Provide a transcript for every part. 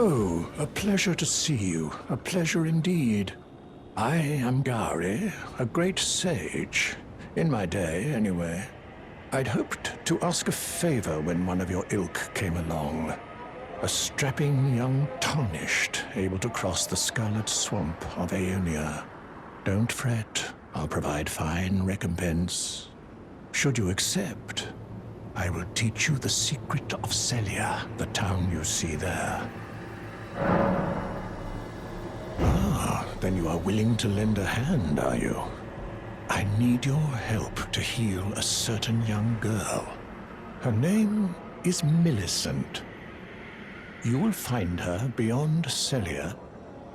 Oh, a pleasure to see you. A pleasure indeed. I am GOWRY, a great sage. In my day, anyway. I'd hoped to ask a favor when one of your ilk came along. A strapping young tarnished, able to cross the scarlet swamp of Aeonia. Don't fret, I'll provide fine recompense. Should you accept, I will teach you the secret of Celia, the town you see there. Ah, then you are willing to lend a hand, are you? I need your help to heal a certain young girl. Her name is MILLICENT. You will find her beyond Celia,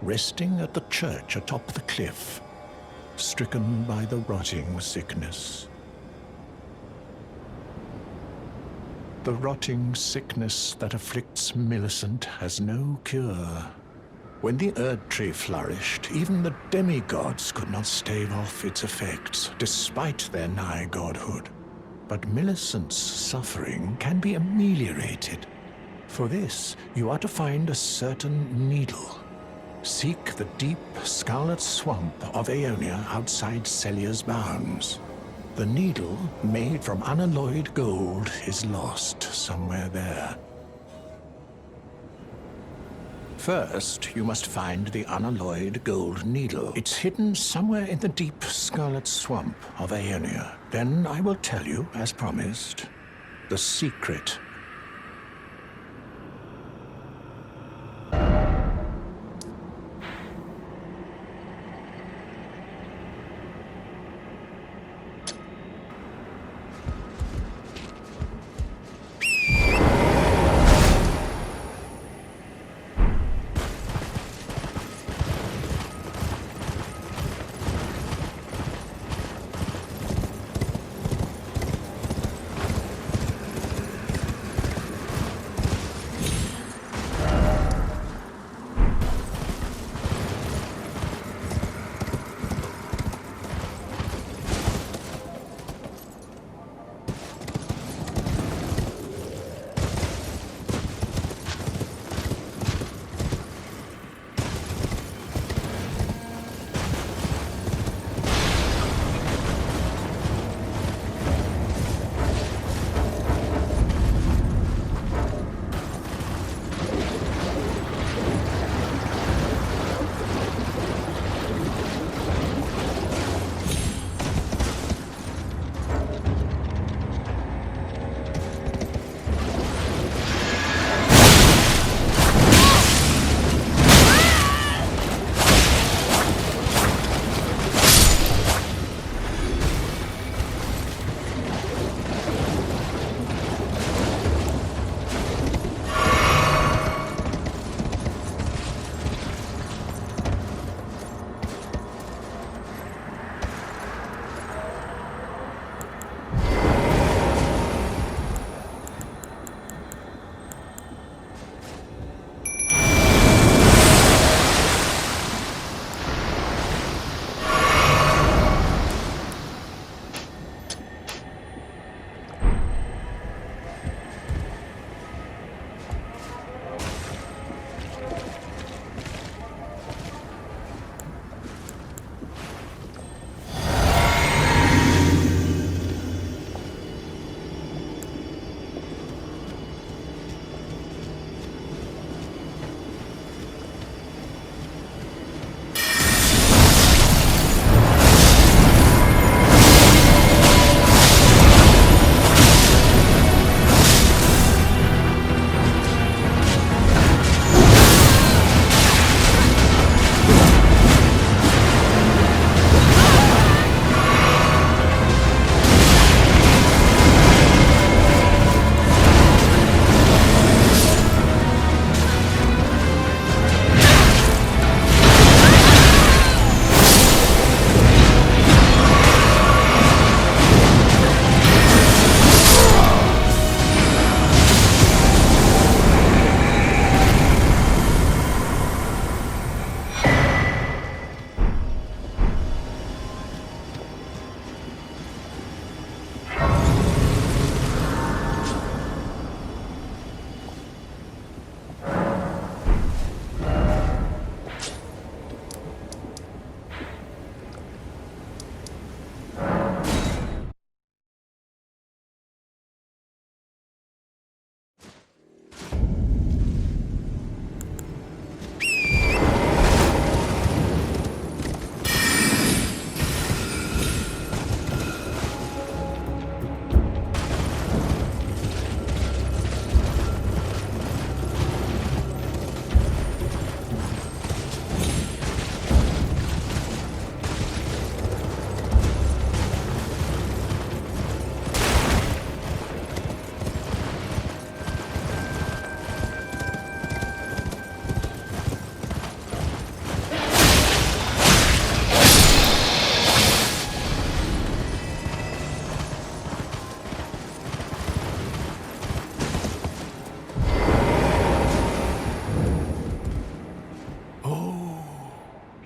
resting at the church atop the cliff, stricken by the rotting sickness. The rotting sickness that afflicts Millicent has no cure. When the Erd tree flourished, even the demigods could not stave off its effects, despite their nigh godhood. But Millicent's suffering can be ameliorated. For this, you are to find a certain needle. Seek the deep, scarlet swamp of Aeonia outside Celia's bounds. The needle, made from unalloyed gold, is lost somewhere there. First, you must find the unalloyed gold needle. It's hidden somewhere in the deep scarlet swamp of Aeonia. Then I will tell you, as promised, the secret.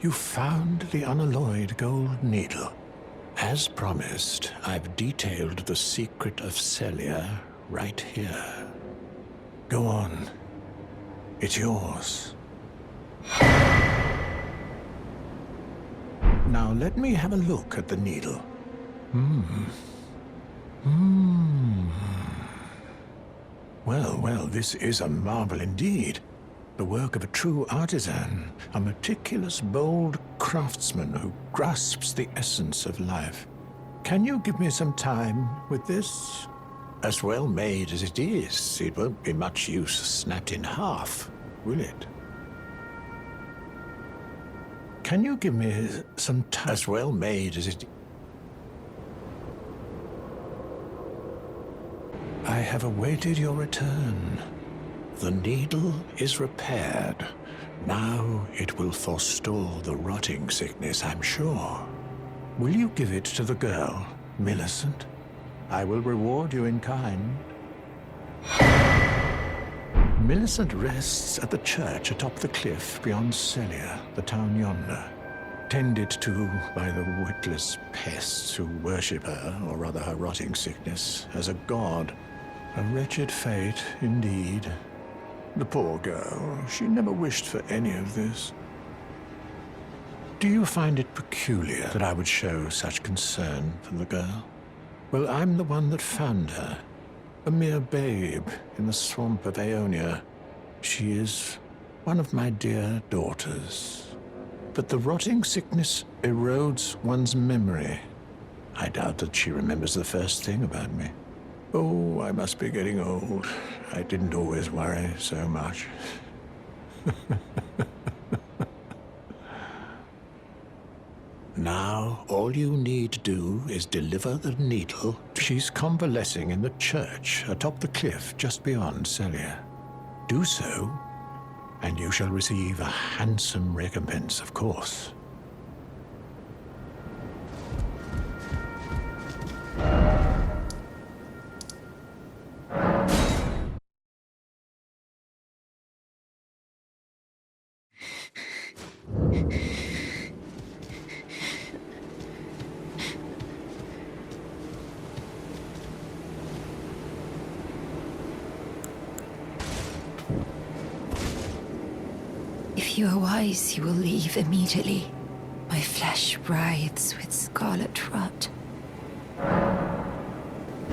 You found the unalloyed gold needle. As promised, I've detailed the secret of Celia right here. Go on. It's yours. Now let me have a look at the needle. Well, this is a marvel indeed. The work of a true artisan, a meticulous, bold craftsman who grasps the essence of life. Can you give me some time with this? As well made as it is, it won't be much use snapped in half, will it? Can you give me some time? As well made as it... I have awaited your return. The needle is repaired. Now it will forestall the rotting sickness, I'm sure. Will you give it to the girl, Millicent? I will reward you in kind. Millicent rests at the church atop the cliff beyond Celia, the town yonder, tended to by the witless pests who worship her, or rather her rotting sickness, as a god. A wretched fate, indeed. The poor girl, she never wished for any of this. Do you find it peculiar that I would show such concern for the girl? Well, I'm the one that found her. A mere babe in the swamp of Aeonia. She is one of my dear daughters. But the rotting sickness erodes one's memory. I doubt that she remembers the first thing about me. Oh, I must be getting old. I didn't always worry so much. Now, all you need to do is deliver the needle. She's convalescing in the church atop the cliff just beyond Celia. Do so, and you shall receive a handsome recompense, of course. If you are wise, you will leave immediately. My flesh writhes with scarlet rot.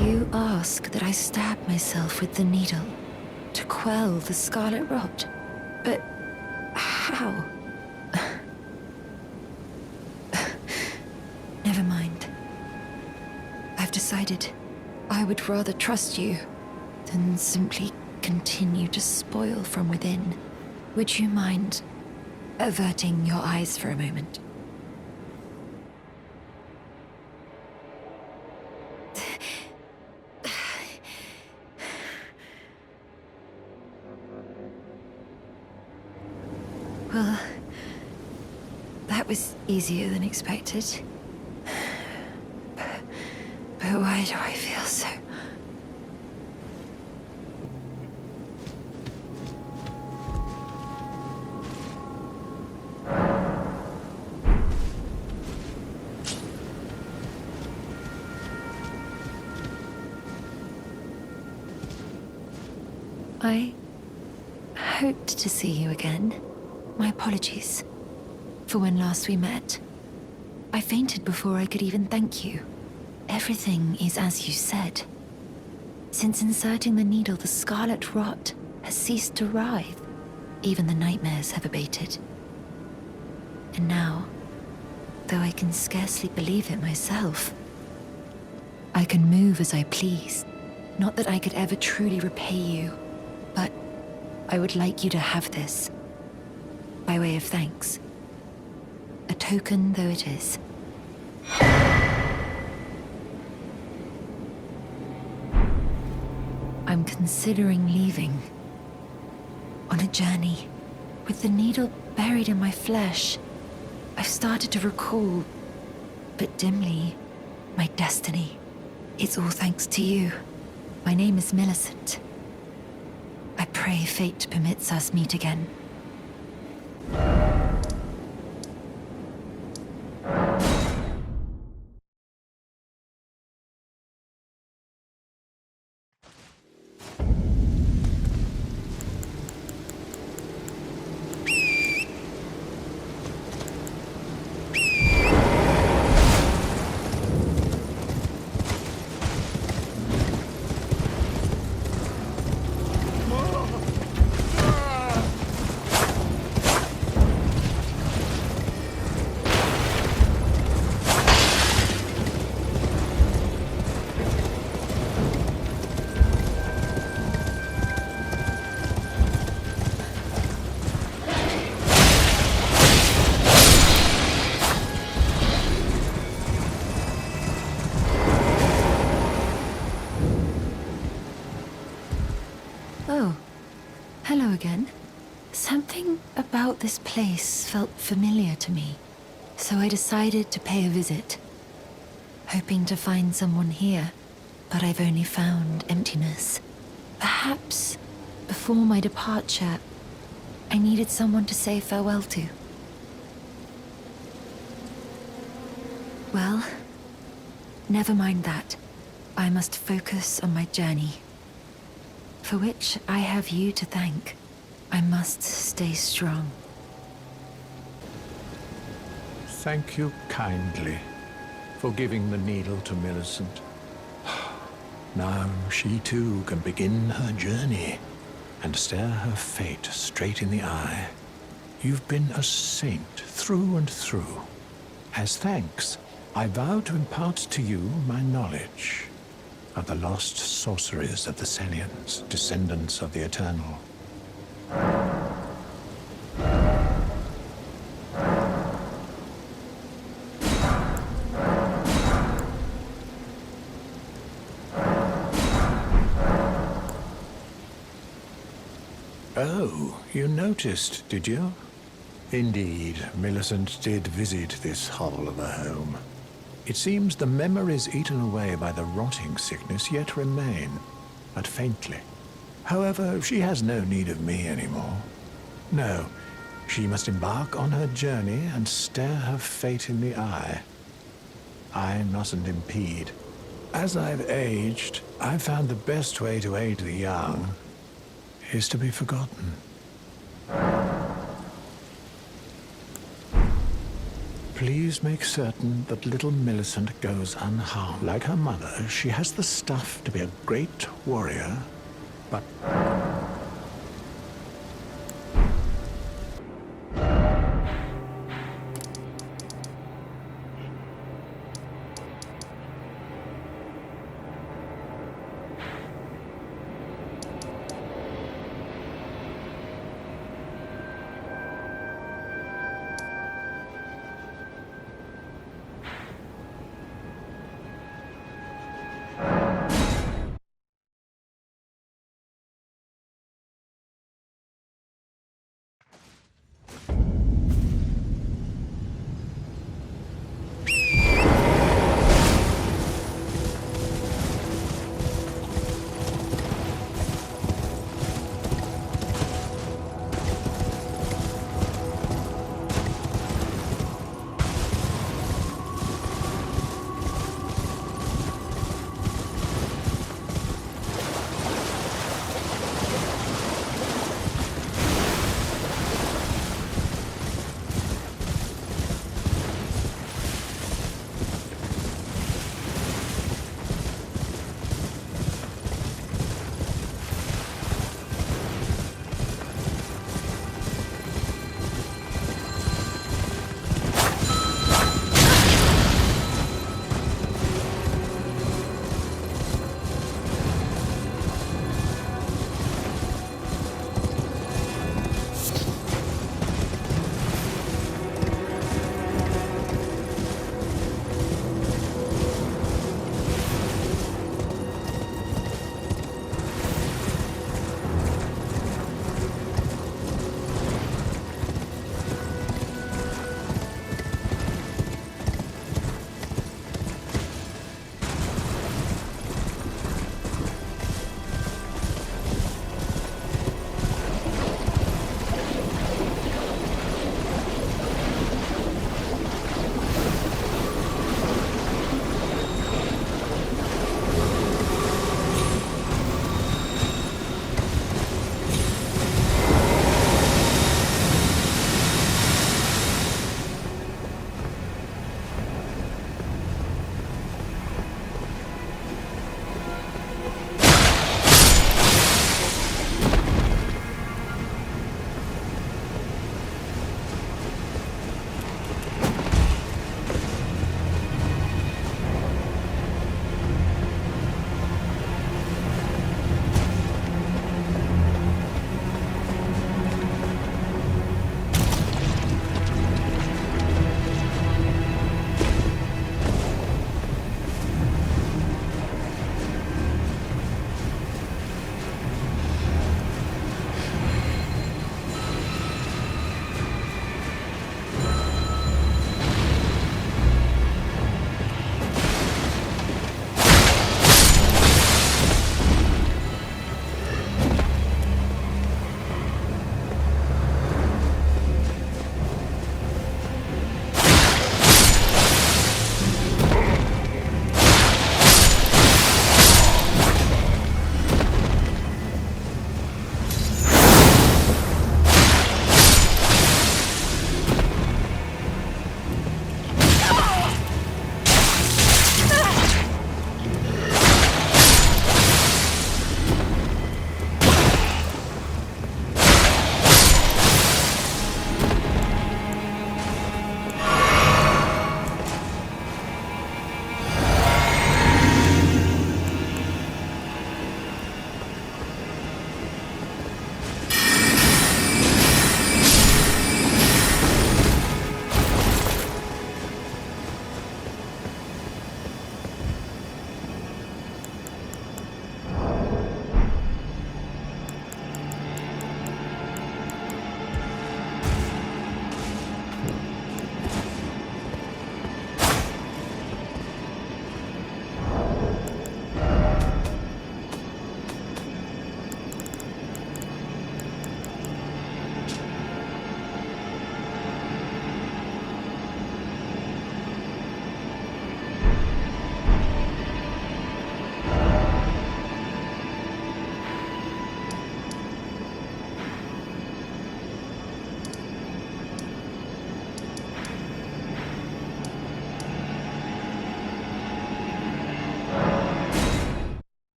You ask that I stab myself with the needle to quell the scarlet rot. But how? Never mind. I've decided I would rather trust you than simply continue to spoil from within. Would you mind averting your eyes for a moment? Well, that was easier than expected. But why do I feel so... I hoped to see you again. My apologies for when last we met. I fainted before I could even thank you. Everything is as you said. Since inserting the needle, the scarlet rot has ceased to writhe. Even the nightmares have abated. And now, though I can scarcely believe it myself, I can move as I please. Not that I could ever truly repay you, but I would like you to have this, by way of thanks. A token though it is. I'm considering leaving. On a journey. With the needle buried in my flesh, I've started to recall, but dimly, my destiny. It's all thanks to you. My name is Millicent. I pray fate permits us meet again. Oh, hello again. Something about this place felt familiar to me, so I decided to pay a visit. Hoping to find someone here, but I've only found emptiness. Perhaps, before my departure, I needed someone to say farewell to. Well, never mind that. I must focus on my journey, for which I have you to thank. I must stay strong. Thank you kindly for giving the needle to Millicent. Now she too can begin her journey and stare her fate straight in the eye. You've been a saint through and through. As thanks, I vow to impart to you my knowledge of the lost sorceries of the Selians, descendants of the Eternal. Oh, you noticed, did you? Indeed, Millicent did visit this hovel of a home. It seems the memories eaten away by the rotting sickness yet remain, but faintly. However, she has no need of me anymore. No, she must embark on her journey and stare her fate in the eye. I mustn't impede. As I've aged, I've found the best way to aid the young is to be forgotten. Please make certain that little Millicent goes unharmed. Like her mother, she has the stuff to be a great warrior, but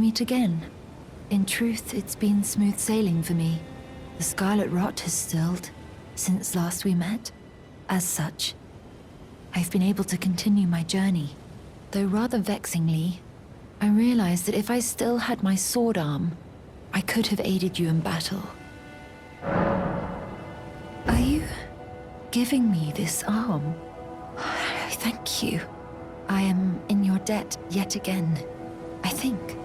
meet again. In truth, it's been smooth sailing for me. The scarlet rot has stilled since last we met. As such, I've been able to continue my journey. Though rather vexingly, I realized that if I still had my sword arm, I could have aided you in battle. Are you giving me this arm? Thank you. I am in your debt yet again, I think.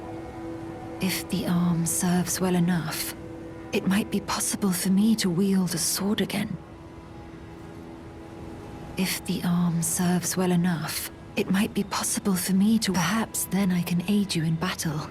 If the arm serves well enough, it might be possible for me to wield a sword again. If the arm serves well enough, it might be possible for me to... Perhaps then I can aid you in battle.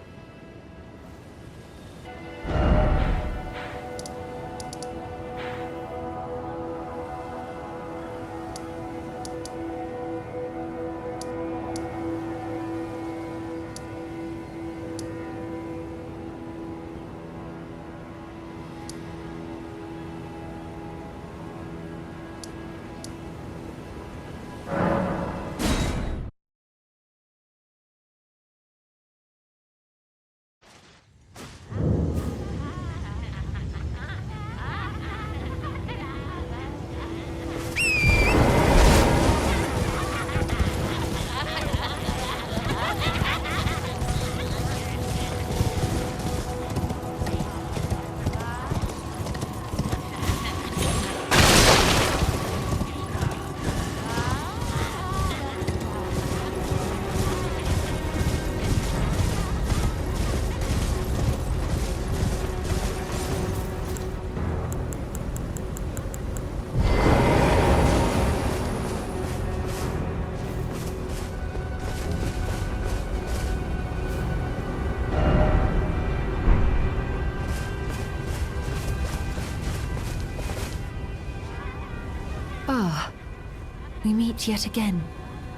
We meet yet again.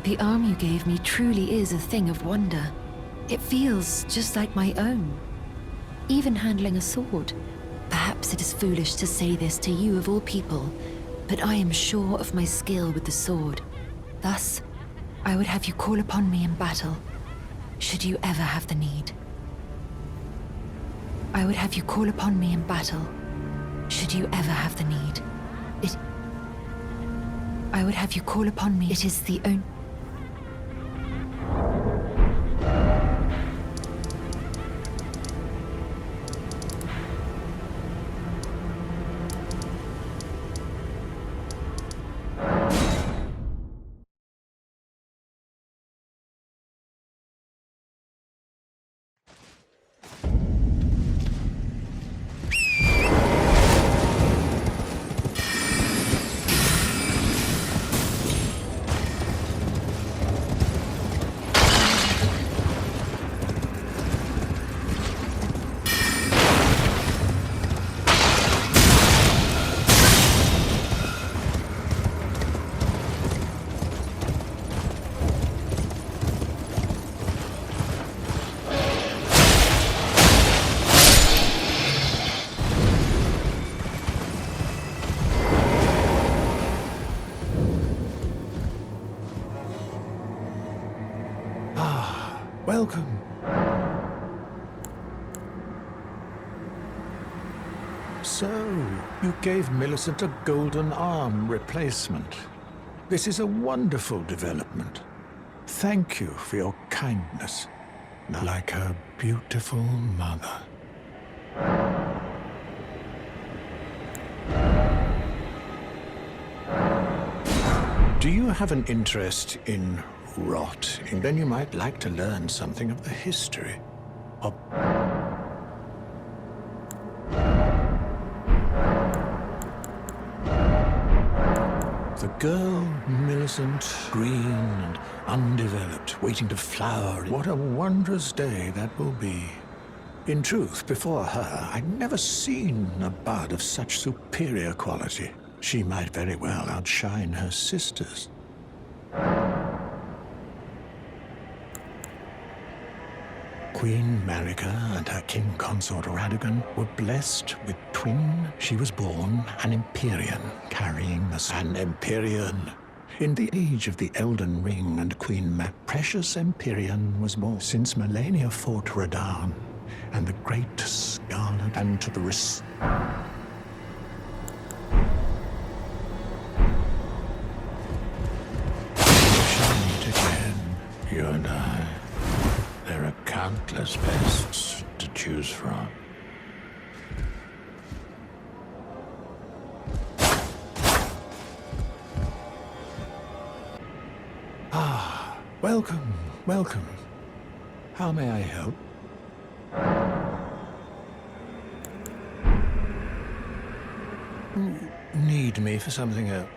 The arm you gave me truly is a thing of wonder. It feels just like my own. Even handling a sword. Perhaps it is foolish to say this to you of all people, but I am sure of my skill with the sword. Thus, I would have you call upon me in battle, should you ever have the need. I would have you call upon me in battle, should you ever have the need. I would have you call upon me. It is the only... Welcome. So, you gave Millicent a golden arm replacement. This is a wonderful development. Thank you for your kindness. Like her beautiful mother. Do you have an interest in rot? And then you might like to learn something of the history of... The girl, Millicent, green and undeveloped, waiting to flower. What a wondrous day that will be. In truth, before her, I'd never seen a bud of such superior quality. She might very well outshine her sisters. Queen Marika and her king consort Radagon were blessed with twin. She was born an Empyrean, carrying the San Empyrean. In the age of the Elden Ring and Queen Map, precious Empyrean was born. Since Melania fought Radahn and the great Scarlet and to the You and I. There are countless bests to choose from. Ah, welcome, welcome. How may I help? Need me for something else?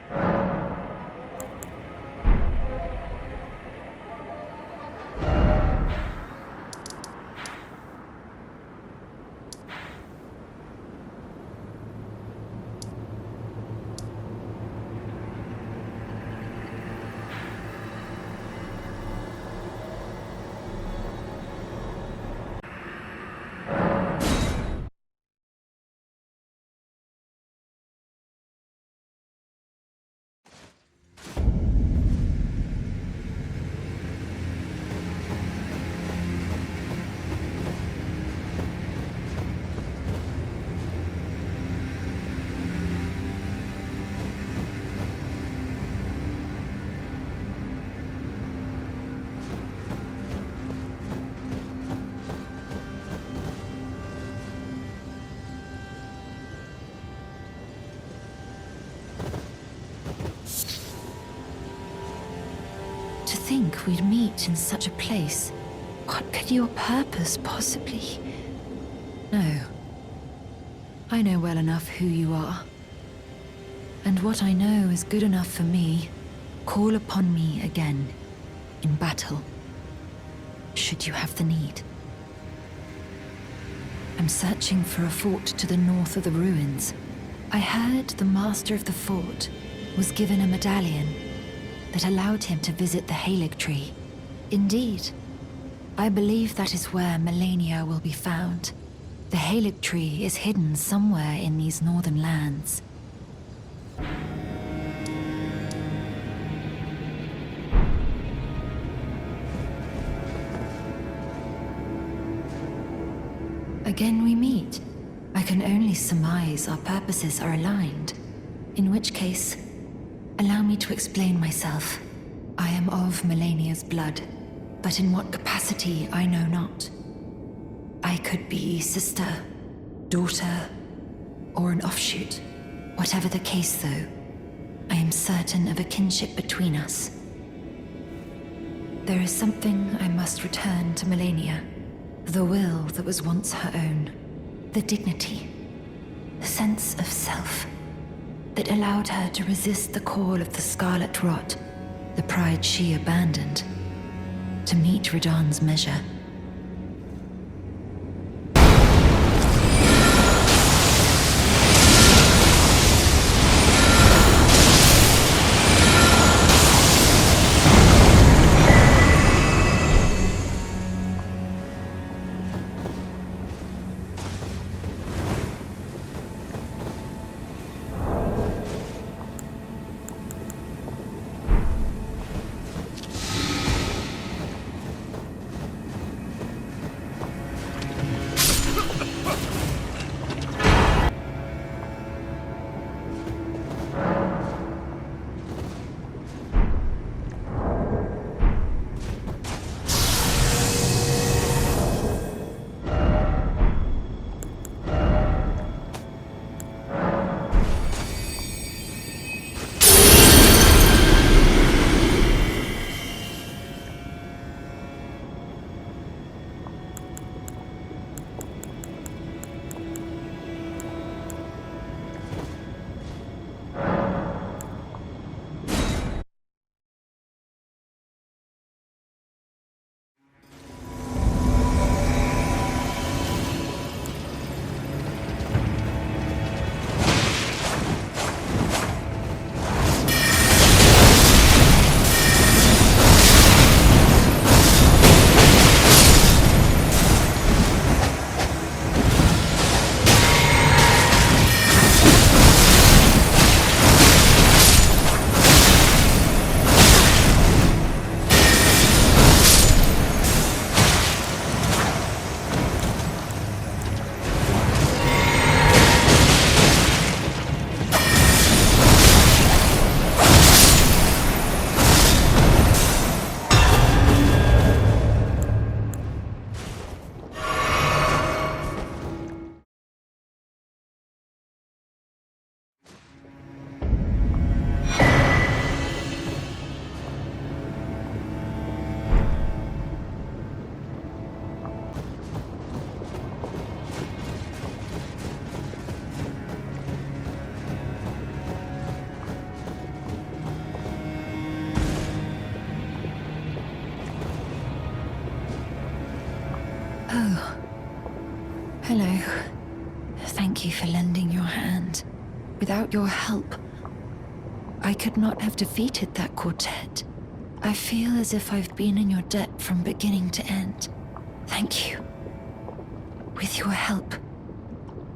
To think we'd meet in such a place. What could your purpose possibly? No. I know well enough who you are. And what I know is good enough for me. Call upon me again, in battle, should you have the need. I'm searching for a fort to the north of the ruins. I heard the master of the fort was given a medallion that allowed him to visit the Halig tree. Indeed, I believe that is where Melania will be found. The Halig tree is hidden somewhere in these northern lands. Again we meet. I can only surmise our purposes are aligned. In which case, allow me to explain myself. I am of Melania's blood, but in what capacity I know not. I could be sister, daughter, or an offshoot. Whatever the case though, I am certain of a kinship between us. There is something I must return to Melania. The will that was once her own. The dignity, the sense of self that allowed her to resist the call of the Scarlet Rot, the pride she abandoned, to meet Radahn's measure. Oh. Hello. Thank you for lending your hand. Without your help, I could not have defeated that quartet. I feel as if I've been in your debt from beginning to end. Thank you. With your help,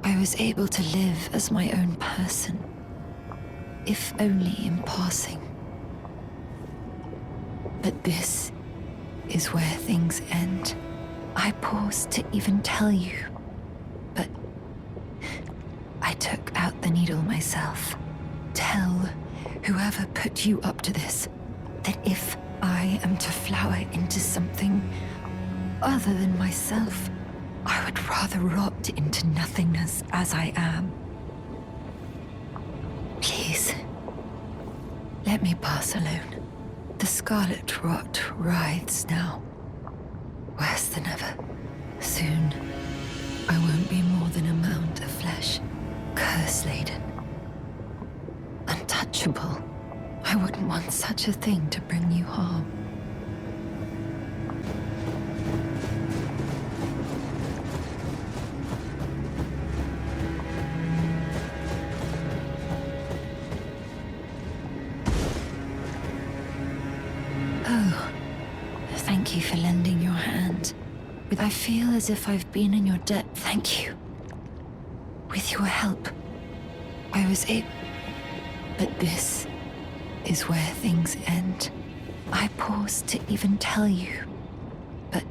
I was able to live as my own person, if only in passing. But this is where things end. I paused to even tell you, but I took out the needle myself. Tell whoever put you up to this that if I am to flower into something other than myself, I would rather rot into nothingness as I am. Please, let me pass alone. The scarlet rot writhes now, worse than ever. Soon, I won't be more than a mound of flesh, curse-laden, untouchable. I wouldn't want such a thing to bring you harm. Oh, thank you for lending your hand. I feel as if I've been in your debt. Thank you. With your help, I was able... But this is where things end. I paused to even tell you, but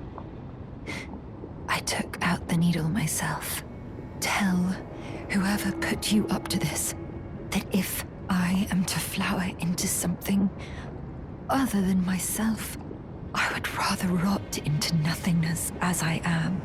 I took out the needle myself. Tell whoever put you up to this that if I am to flower into something other than myself, I would rather rot into nothingness as I am.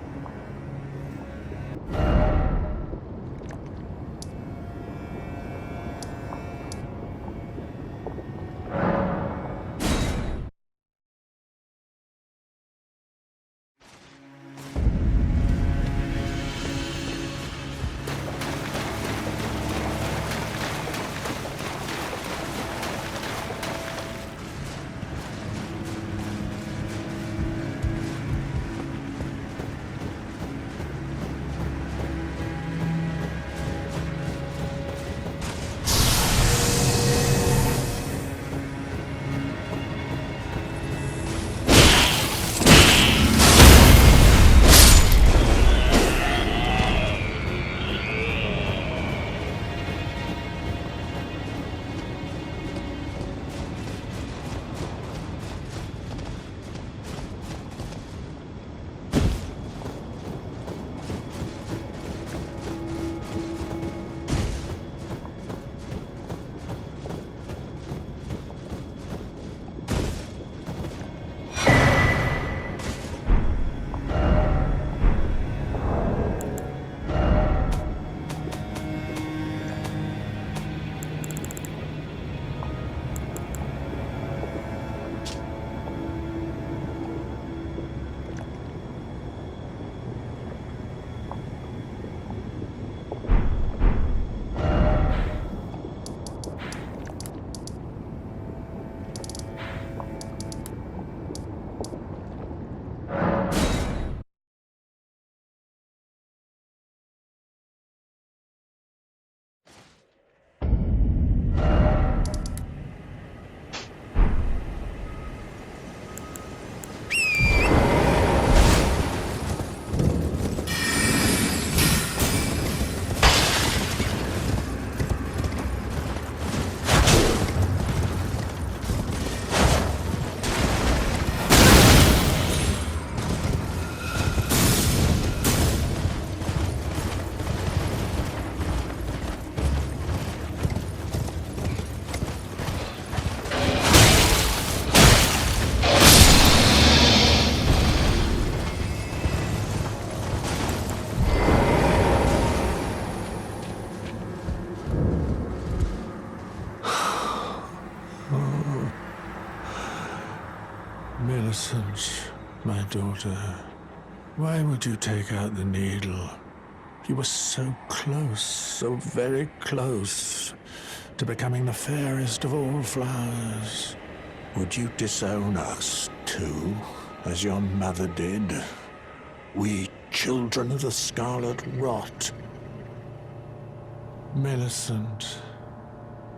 Millicent, my daughter, why would you take out the needle? You were so close, so very close, to becoming the fairest of all flowers. Would you disown us, too, as your mother did? We children of the Scarlet Rot. Millicent,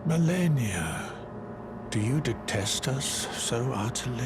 Melania, do you detest us so utterly?